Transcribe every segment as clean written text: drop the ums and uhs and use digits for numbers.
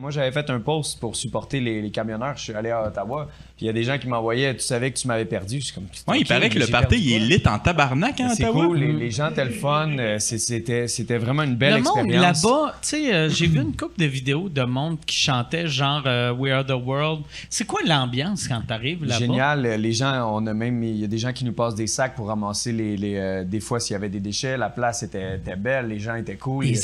Moi, j'avais fait un post pour supporter les camionneurs. Je suis allé à Ottawa. Puis il y a des gens qui m'envoyaient, tu savais que tu m'avais perdu. Je suis comme, ouais, il paraît que le party il est lit en tabarnak à c'est Ottawa. Cool, les gens étaient le fun. C'était vraiment une belle expérience. Le monde là-bas, tu sais, j'ai vu une couple de vidéos de monde qui chantait genre We Are the World. C'est quoi l'ambiance quand t'arrives là-bas? Génial. Les gens, il y a des gens qui nous passent des sacs pour ramasser des fois s'il y avait des déchets. La place était belle, les gens étaient cool. Les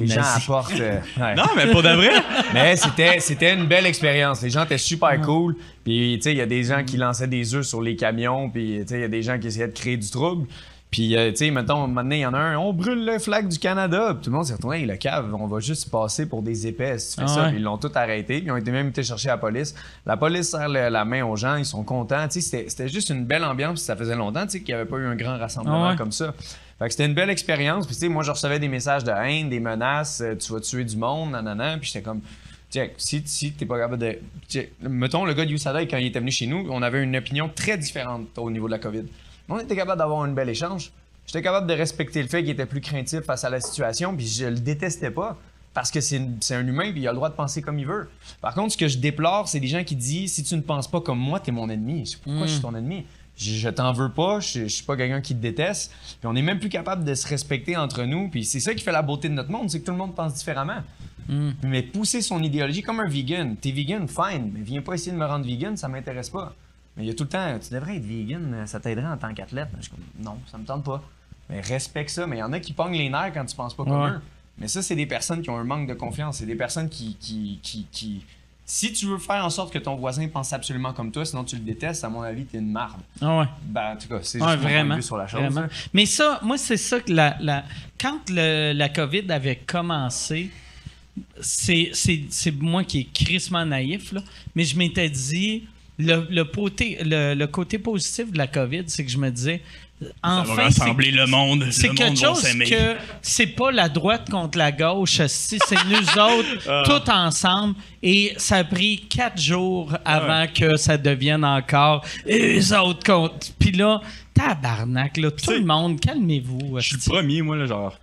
gens apportent. Ouais. Non, mais pour de vrai. Mais c'était une belle expérience. Les gens étaient super cool. Puis, tu sais, il y a des gens qui lançaient des œufs sur les camions. Puis, tu sais, il y a des gens qui essayaient de créer du trouble. Puis, tu sais, mettons, maintenant, il y en a un, on brûle le flag du Canada. Puis tout le monde s'est retourné, hey, le cave, on va juste passer pour des épaisses. Tu fais ça. Puis ils l'ont tout arrêté. Puis ils ont même été chercher la police. La police serre la main aux gens, ils sont contents. Tu sais, c'était juste une belle ambiance. Puis ça faisait longtemps, tu sais, qu'il n'y avait pas eu un grand rassemblement comme ça. Fait que c'était une belle expérience. Puis, tu sais, moi, je recevais des messages de haine, des menaces, tu vas tuer du monde, nanana. Puis j'étais comme. Check, si t'es pas capable de. Check. Mettons, le gars de USAID, quand il était venu chez nous, on avait une opinion très différente au niveau de la COVID. Mais on était capable d'avoir un bel échange. J'étais capable de respecter le fait qu'il était plus craintif face à la situation, puis je le détestais pas. Parce que c'est un humain, puis il a le droit de penser comme il veut. Par contre, ce que je déplore, c'est des gens qui disent si tu ne penses pas comme moi, t'es mon ennemi. Je sais pourquoi je suis ton ennemi. Je t'en veux pas, je suis pas quelqu'un qui te déteste. Puis on est même plus capable de se respecter entre nous. Puis c'est ça qui fait la beauté de notre monde, c'est que tout le monde pense différemment. Mais pousser son idéologie comme un vegan. T'es vegan, fine, mais viens pas essayer de me rendre vegan, ça m'intéresse pas. Mais il y a tout le temps, tu devrais être vegan, ça t'aiderait en tant qu'athlète. Je suis comme, non, ça me tente pas. Mais respecte ça. Mais il y en a qui pognent les nerfs quand tu penses pas comme eux. Mais ça, c'est des personnes qui ont un manque de confiance. C'est des personnes qui... Si tu veux faire en sorte que ton voisin pense absolument comme toi, sinon tu le détestes, à mon avis, t'es une marde. Ah ouais. Ben, en tout cas, c'est juste mon point de vue sur la chose. Vraiment. Mais ça, moi, c'est ça que quand la COVID avait commencé, c'est moi qui est crissement naïf, là, mais je m'étais dit, le côté positif de la COVID, c'est que je me disais, enfin, ça va rassembler le monde. C'est quelque chose que c'est pas la droite contre la gauche, c'est nous autres, tous ensemble. Et ça a pris 4 jours avant que ça devienne encore les autres contre. Puis là, tabarnak, là, tout le monde, calmez-vous. Je suis le premier, moi, là, genre.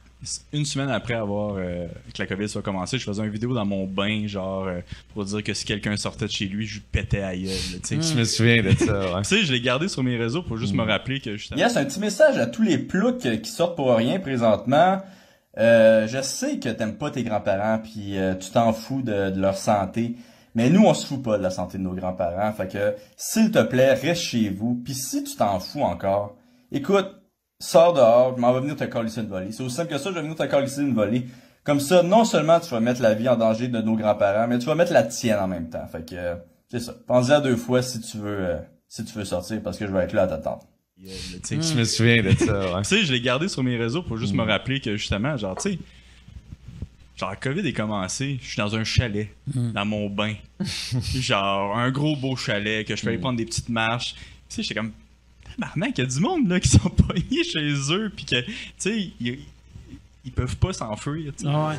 Une semaine après que la COVID soit commencée, je faisais une vidéo dans mon bain, genre, pour dire que si quelqu'un sortait de chez lui, je lui pétais à gueule. Je me souviens de ça, ouais. Tu sais, je l'ai gardé sur mes réseaux pour juste me rappeler que justement... Yes, un petit message à tous les ploucs qui sortent pour rien présentement. Je sais que t'aimes pas tes grands-parents puis tu t'en fous de leur santé. Mais nous, on se fout pas de la santé de nos grands-parents. Fait que, s'il te plaît, reste chez vous. Puis si tu t'en fous encore, écoute, sors dehors, je m'en vais venir te calisser une volée. C'est aussi simple que ça, je vais venir te calisser une volée. Comme ça, non seulement tu vas mettre la vie en danger de nos grands-parents, mais tu vas mettre la tienne en même temps. Fait que, c'est ça. Pense-y à 2 fois si tu veux sortir, parce que je vais être là à t'attendre. Je me souviens de ça, ouais. Tu sais, je l'ai gardé sur mes réseaux pour juste me rappeler que justement, genre, tu sais, genre, la COVID est commencé, je suis dans un chalet, dans mon bain. Genre, un gros beau chalet, que je peux aller prendre des petites marches. Tu sais, j'étais comme, tabarnak, il y a du monde, là, qui sont pognés chez eux, pis que, tu sais, ils peuvent pas s'enfuir, tu sais. Ouais.